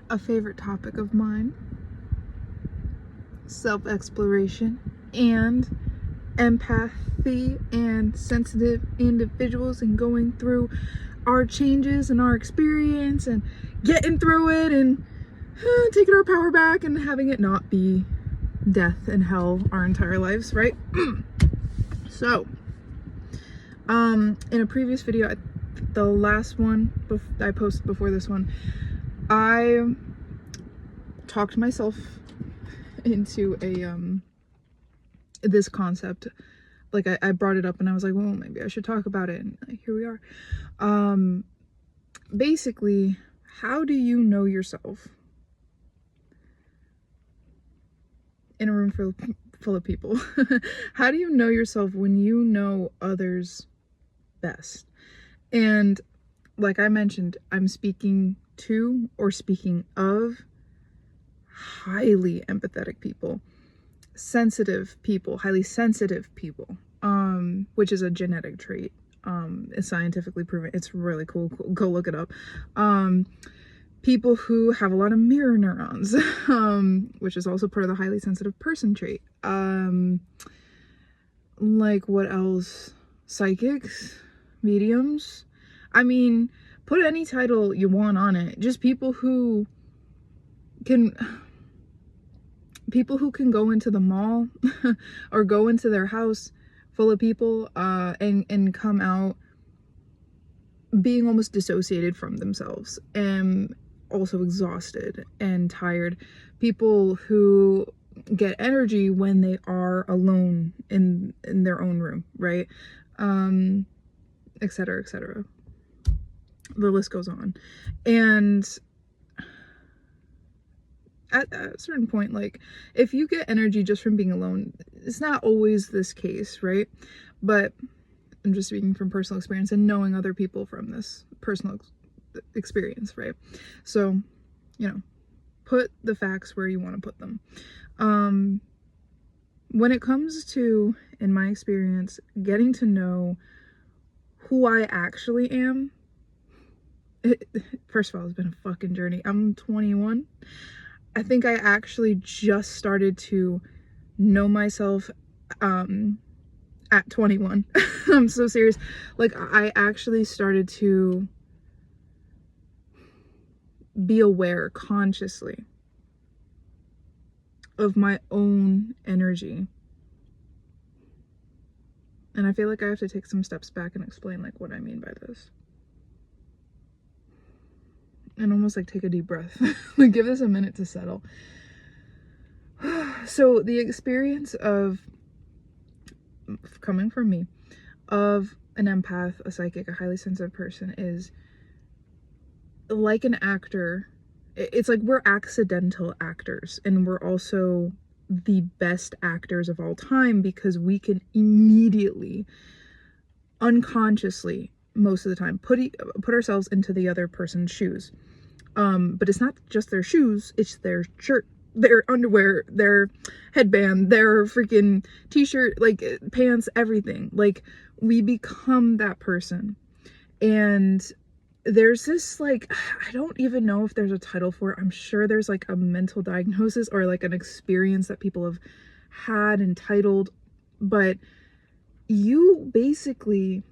a favorite topic of mine, self-exploration and empathy and sensitive individuals, and going through our changes and our experience and getting through it and taking our power back and having it not be death and hell our entire lives, right? So, in a previous video, the last one I posted before this one, I talked myself into this concept. Like I brought it up and I was like, well, maybe I should talk about it, and here we are. Basically, how do you know yourself in a room full of people? How do you know yourself when you know others best? And like I mentioned, I'm speaking to or speaking of highly empathetic people, sensitive people, highly sensitive people, which is a genetic trait. It's scientifically proven. It's really cool. Go look it up. People who have a lot of mirror neurons, which is also part of the highly sensitive person trait. Like what else? Psychics, mediums. I mean, put any title you want on it. Just people who can go into the mall or go into their house full of people and come out being almost dissociated from themselves and also exhausted and tired. People who get energy when they are alone in their own room, right? Etc., etc. The list goes on. And at a certain point, like, if you get energy just from being alone, it's not always this case, right? But I'm just speaking from personal experience and knowing other people from this personal experience, right? So, you know, put the facts where you want to put them. When it comes to, in my experience, getting to know who I actually am, first of all, it's been a fucking journey. I'm 21. I think I actually just started to know myself at 21. I'm so serious. Like, I actually started to be aware consciously of my own energy. And I feel like I have to take some steps back and explain like what I mean by this. And almost like take a deep breath. Like, give this a minute to settle. So the experience of coming from me, of an empath, a psychic, a highly sensitive person, is like an actor. It's like we're accidental actors, and we're also the best actors of all time because we can immediately, unconsciously, most of the time, put ourselves into the other person's shoes. But it's not just their shoes, it's their shirt, their underwear, their headband, their freaking t-shirt, like pants, everything. Like, we become that person. And there's this, like, I don't even know if there's a title for it. I'm sure there's like a mental diagnosis or like an experience that people have had entitled, but you basically,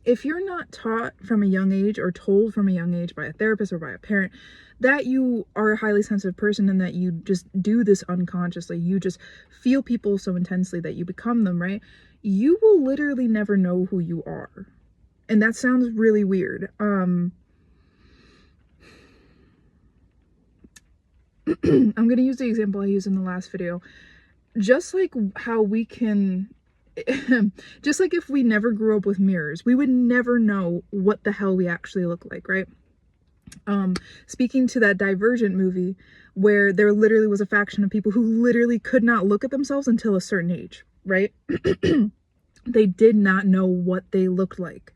if you're not taught from a young age or told from a young age by a therapist or by a parent that you are a highly sensitive person and that you just do this unconsciously, you just feel people so intensely that you become them, right? You will literally never know who you are. And that sounds really weird. I'm going to use the example I used in the last video. Just like how we can, just like if we never grew up with mirrors, we would never know what the hell we actually look like, right? Speaking to that Divergent movie, where there literally was a faction of people who literally could not look at themselves until a certain age, right? They did not know what they looked like.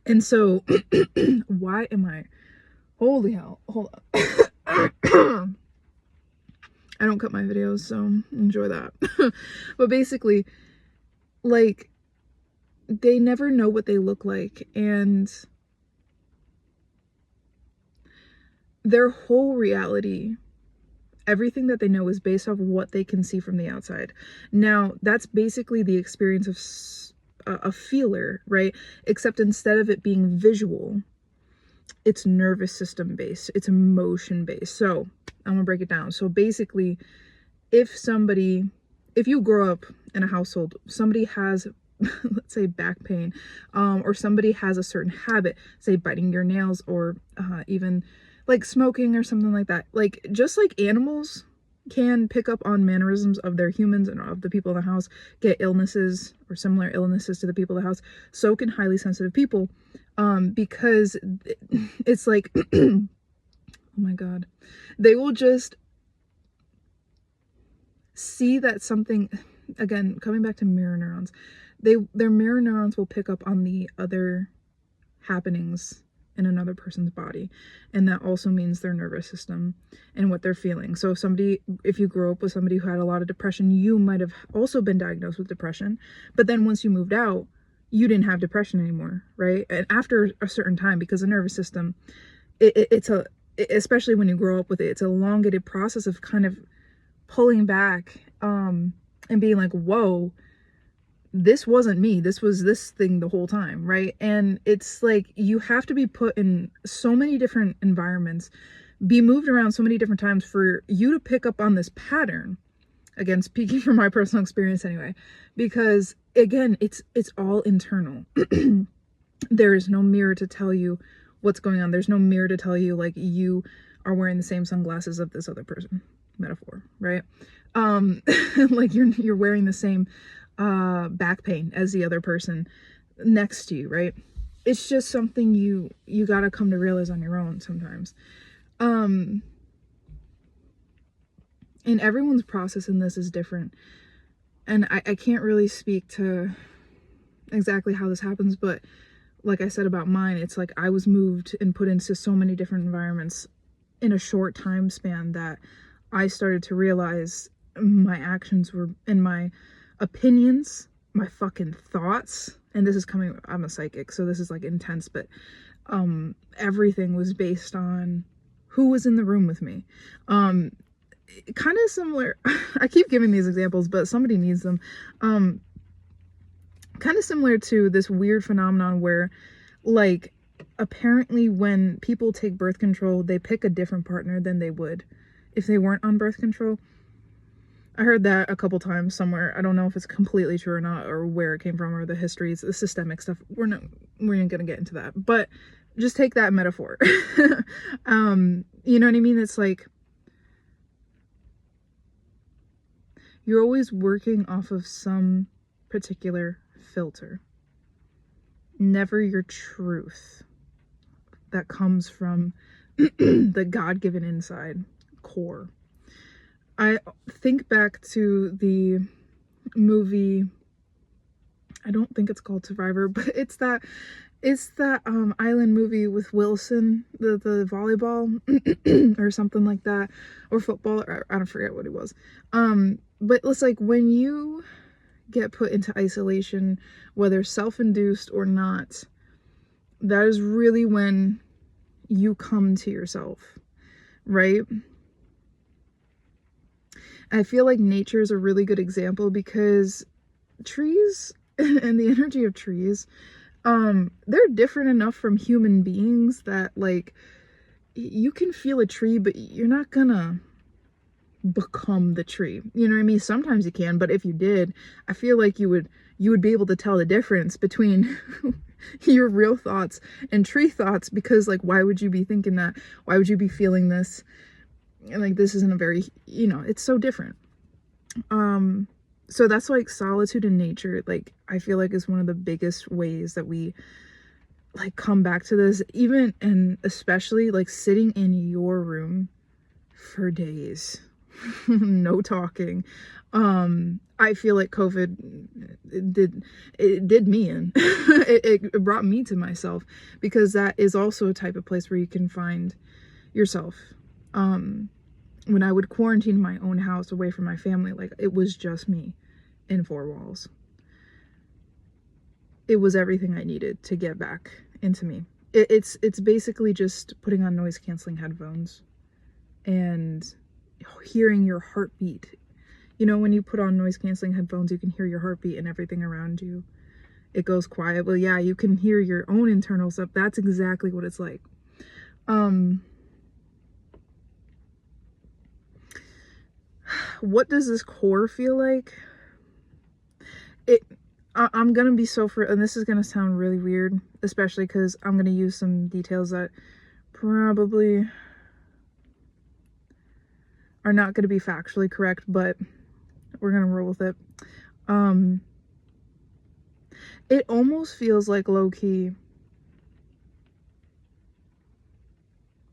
And so, why am I, holy hell, hold on. I don't cut my videos, so enjoy that. But basically, like, they never know what they look like, and their whole reality, everything that they know is based off of what they can see from the outside. Now, that's basically the experience of a feeler, right? Except instead of it being visual, it's nervous system based, it's emotion based. So I'm gonna break it down. So basically, if you grow up in a household, somebody has let's say back pain, or somebody has a certain habit, say biting your nails, or even like smoking or something like that, like just like animals can pick up on mannerisms of their humans and of the people in the house, get illnesses or similar illnesses to the people in the house, so can highly sensitive people, because it's like oh my god, they will just see that something, again, coming back to mirror neurons, their mirror neurons will pick up on the other happenings in another person's body, and that also means their nervous system and what they're feeling. So if you grew up with somebody who had a lot of depression, you might have also been diagnosed with depression, but then once you moved out, you didn't have depression anymore, right? And after a certain time, because the nervous system, especially when you grow up with it, it's an elongated process of kind of pulling back, and being like, whoa, this wasn't me, this was this thing the whole time, right? And it's like you have to be put in so many different environments, be moved around so many different times for you to pick up on this pattern. Again, speaking from my personal experience anyway, because again, it's all internal. There is no mirror to tell you what's going on. There's no mirror to tell you like you are wearing the same sunglasses of this other person, metaphor, right? Like you're wearing the same back pain as the other person next to you, right? It's just something you got to come to realize on your own sometimes. And everyone's process in this is different, and I can't really speak to exactly how this happens, but like I said about mine, it's like I was moved and put into so many different environments in a short time span that I started to realize my actions were, and my opinions, my fucking thoughts, and this is coming, I'm a psychic, so this is like intense, but everything was based on who was in the room with me. Kind of similar, I keep giving these examples, but somebody needs them. Kind of similar to this weird phenomenon where, like, apparently when people take birth control, they pick a different partner than they would if they weren't on birth control. I heard that a couple times somewhere. I don't know if it's completely true or not, or where it came from, or the histories, the systemic stuff. We're not gonna get into that, but just take that metaphor. You know what I mean? It's like you're always working off of some particular filter, never your truth that comes from the God-given inside core. I think back to the movie, I don't think it's called Survivor, but it's that island movie with Wilson, the volleyball or something like that, or football, or I don't forget what it was. But it's like when you get put into isolation, whether self-induced or not, that is really when you come to yourself, right? I feel like nature is a really good example, because trees and the energy of trees, they're different enough from human beings that, like, you can feel a tree, but you're not gonna become the tree. You know what I mean? Sometimes you can, but if you did, I feel like you would be able to tell the difference between your real thoughts and tree thoughts, because, like, why would you be thinking that? Why would you be feeling this? Like, this isn't a very, it's so different. So that's like solitude in nature, like, I feel like is one of the biggest ways that we, like, come back to this, even, and especially like sitting in your room for days, no talking. I feel like COVID did me in. it brought me to myself, because that is also a type of place where you can find yourself. When I would quarantine in my own house away from my family, like, it was just me in four walls. It was everything I needed to get back into me. It's basically just putting on noise canceling headphones and hearing your heartbeat. You know, when you put on noise canceling headphones, you can hear your heartbeat and everything around you. It goes quiet. Well, yeah, you can hear your own internal stuff. That's exactly what it's like. What does this core feel like? I'm gonna be and this is gonna sound really weird, especially because I'm gonna use some details that probably are not gonna be factually correct, but we're gonna roll with it. It almost feels like low-key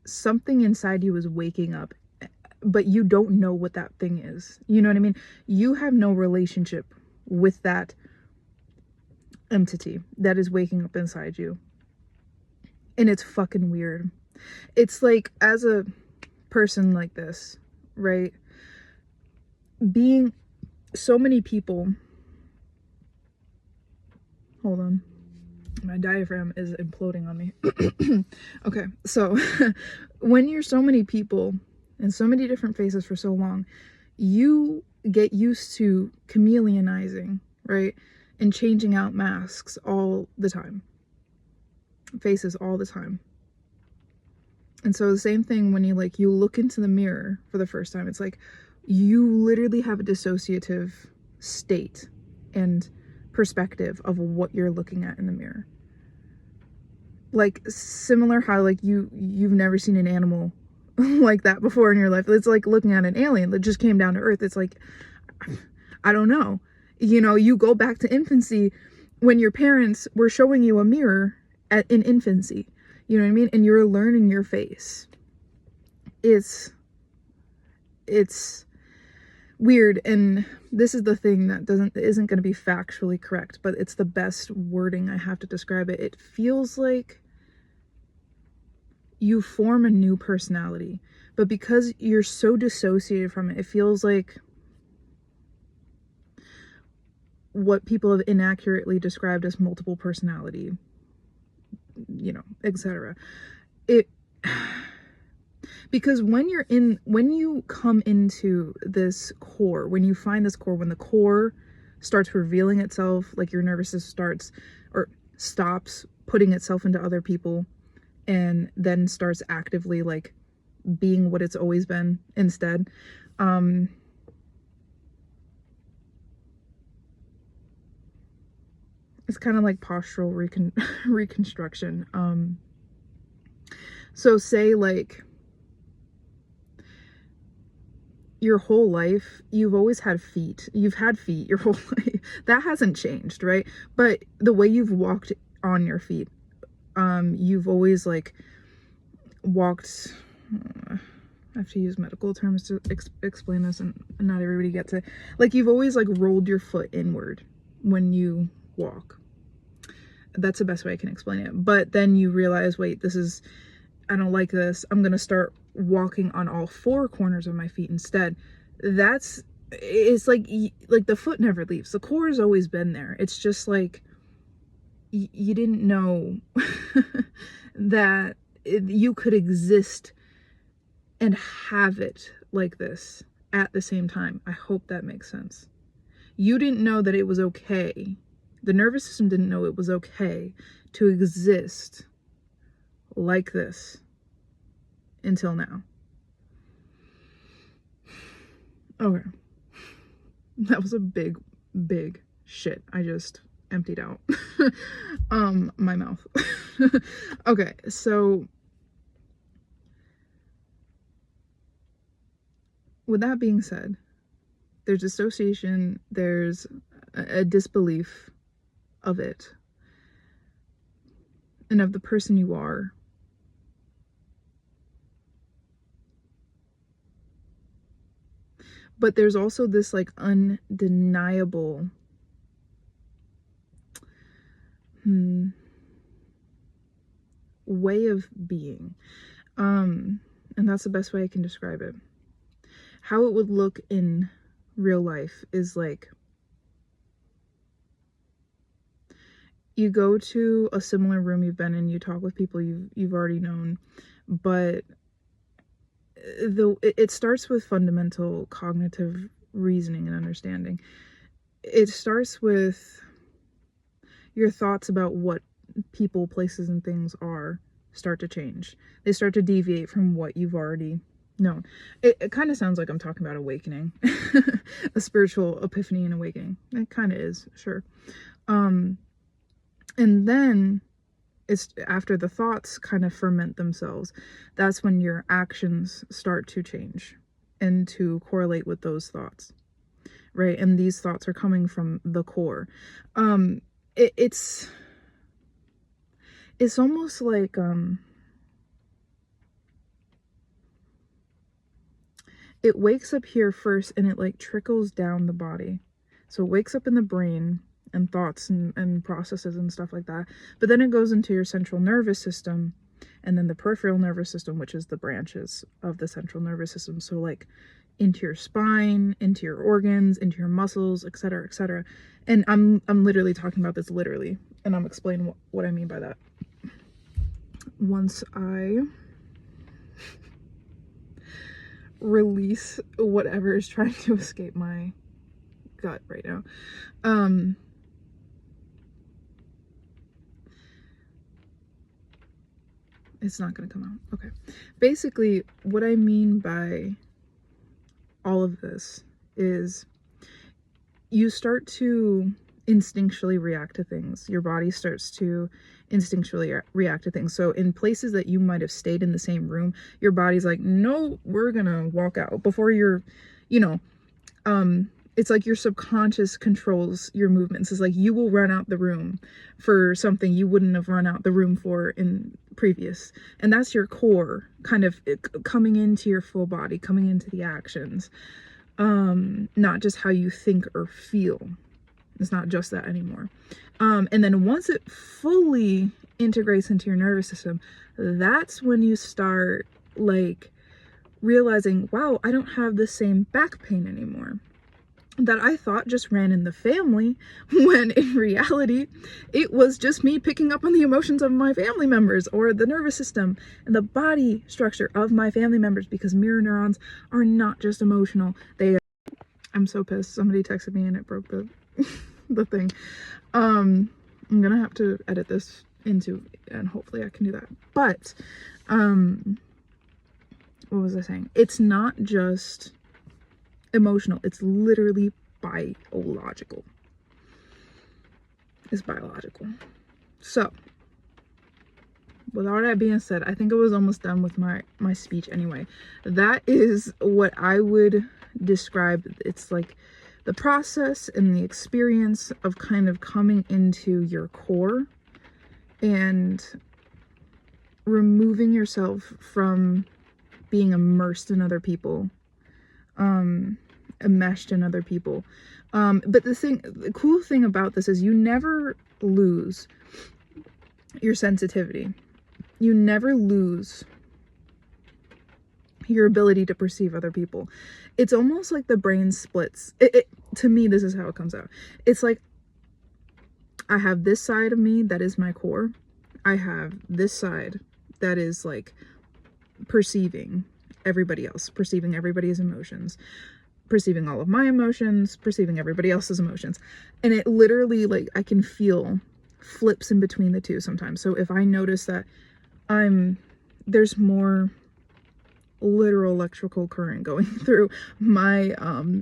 something inside you is waking up, but you don't know what that thing is. You know what I mean? You have no relationship with that entity that is waking up inside you. And it's fucking weird. It's like, as a person like this, right? Being so many people. Hold on. My diaphragm is imploding on me. Okay, so when you're so many people and so many different faces for so long, you get used to chameleonizing, right? And changing out masks all the time. Faces all the time. And so the same thing when you look into the mirror for the first time, it's like you literally have a dissociative state and perspective of what you're looking at in the mirror. Like, similar how like you've never seen an animal like that before in your life. It's like looking at an alien that just came down to earth. It's like, I don't know. You know, you go back to infancy when your parents were showing you a mirror in infancy. You know what I mean? And you're learning your face. It's weird, and this is the thing that isn't going to be factually correct, but it's the best wording I have to describe it. It feels like you form a new personality, but because you're so dissociated from it, it feels like what people have inaccurately described as multiple personality, you know, etc. Because when you come into this core, when you find this core, when the core starts revealing itself, like your nervous system stops putting itself into other people, and then starts actively like being what it's always been instead. It's kind of like postural reconstruction. So say like your whole life, you've always had feet. You've had feet your whole life. That hasn't changed, right? But the way you've walked on your feet, you've always like walked, I have to use medical terms to explain this, and not everybody gets it. Like, you've always like rolled your foot inward when you walk. That's the best way I can explain it. But then you realize, wait, I don't like this. I'm gonna start walking on all four corners of my feet instead. It's like the foot never leaves. The core has always been there. It's just like you didn't know that you could exist and have it like this at the same time. I hope that makes sense. You didn't know that it was okay. The nervous system didn't know it was okay to exist like this until now. Okay. That was a big shit I just emptied out my mouth. Okay, so with that being said, there's association, there's a disbelief of it and of the person you are. But there's also this like undeniable way of being. And that's the best way I can describe it. How it would look in real life is like you go to a similar room you've been in, you talk with people you've already known, but it starts with fundamental cognitive reasoning and understanding. It starts with your thoughts about what people, places, and things are start to change. They start to deviate from what you've already known. It kind of sounds like I'm talking about awakening, a spiritual epiphany and awakening. It kind of is, sure. And then it's after the thoughts kind of ferment themselves, that's when your actions start to change and to correlate with those thoughts, right? And these thoughts are coming from the core. It's almost like it wakes up here first and it like trickles down the body. So it wakes up in the brain and thoughts and processes and stuff like that, but then it goes into your central nervous system and then the peripheral nervous system, which is the branches of the central nervous system. So like into your spine, into your organs, into your muscles, etc., etc. And I'm literally talking about this literally, and I'm explaining what I mean by that once I release whatever is trying to escape my gut right now. It's not gonna come out. Okay. Basically, what I mean by all of this is you start to instinctually react to things. Your body starts to instinctually react to things. So in places that you might have stayed in the same room, your body's like, no, we're gonna walk out before you're, it's like your subconscious controls your movements. It's like you will run out the room for something you wouldn't have run out the room for in previous. And that's your core kind of coming into your full body, coming into the actions. Not just how you think or feel. It's not just that anymore. And then once it fully integrates into your nervous system, that's when you start like realizing, wow, I don't have the same back pain anymore that I thought just ran in the family, when in reality it was just me picking up on the emotions of my family members or the nervous system and the body structure of my family members, because mirror neurons are not just emotional. I'm so pissed. Somebody texted me and it broke the thing. I'm gonna have to edit this into, and hopefully I can do that. But what was I saying? It's not just emotional, it's literally biological. It's biological. So with all that being said, I think I was almost done with my speech anyway. That is what I would describe. It's like the process and the experience of kind of coming into your core and removing yourself from being immersed in other people, enmeshed in other people. But the cool thing about this is you never lose your sensitivity. You never lose your ability to perceive other people. It's almost like the brain splits. To me, this is how it comes out. It's like I have this side of me that is my core. I have this side that is like perceiving everybody else, perceiving everybody's emotions, perceiving all of my emotions, perceiving everybody else's emotions. And it literally, like, I can feel flips in between the two sometimes. So if I notice that there's more literal electrical current going through my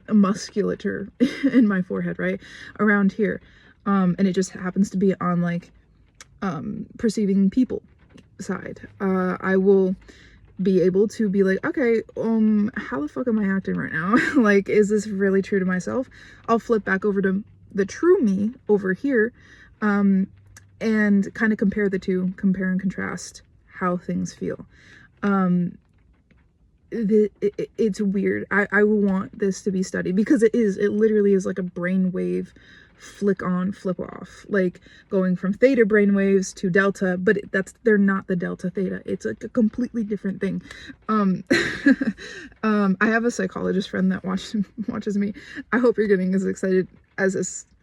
musculature in my forehead, right around here, and it just happens to be on like perceiving people side, I will be able to be like, okay, how the fuck am I acting right now? Like, is this really true to myself? I'll flip back over to the true me over here, and kind of compare the two, compare and contrast how things feel. It's weird. I want this to be studied because it literally is like a brainwave flick on, flip off, like going from theta brainwaves to delta, but they're not the delta theta. It's like a completely different thing. I have a psychologist friend that watches me. I hope you're getting as excited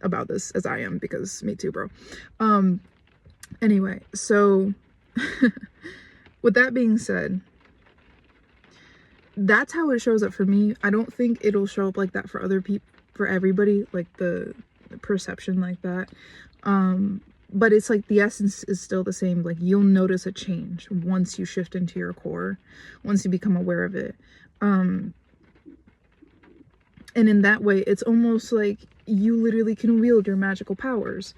about this as I am, because me too, bro. Anyway, so with that being said, that's how it shows up for me. I don't think it'll show up like that for other people, for everybody, like the perception like that. But it's like the essence is still the same. Like, you'll notice a change once you shift into your core, once you become aware of it. And in that way, it's almost like you literally can wield your magical powers,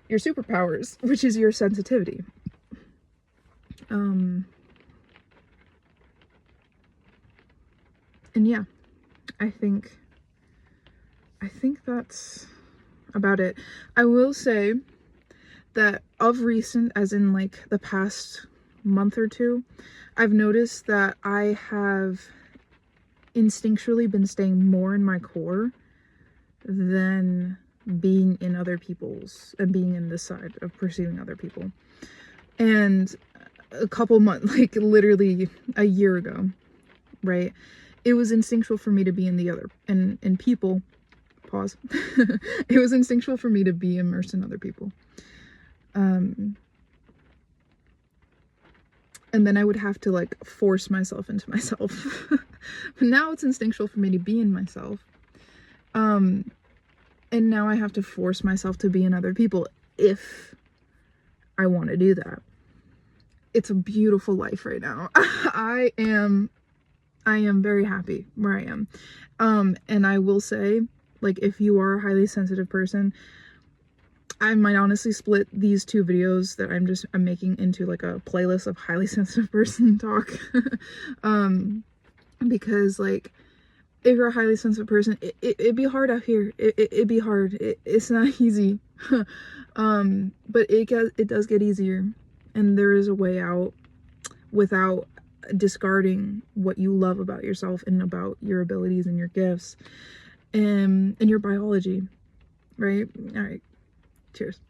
your superpowers, which is your sensitivity. And yeah, I think that's about it. I will say that of recent, as in like the past month or two, I've noticed that I have instinctually been staying more in my core than being in other people's, and being in this side of perceiving other people. And a couple months, like literally a year ago, right, it was instinctual for me to be in the other, and people, pause, it was instinctual for me to be immersed in other people. And then I would have to like force myself into myself. But now it's instinctual for me to be in myself. And now I have to force myself to be in other people if I want to do that. It's a beautiful life right now. I am very happy where I am. And I will say, like, if you are a highly sensitive person, I might honestly split these two videos that I'm making into like a playlist of highly sensitive person talk. Because like, if you're a highly sensitive person, it'd be hard out here. It'd be hard. It's not easy. But it does get easier, and there is a way out without discarding what you love about yourself and about your abilities and your gifts and your biology, right? All right. Cheers.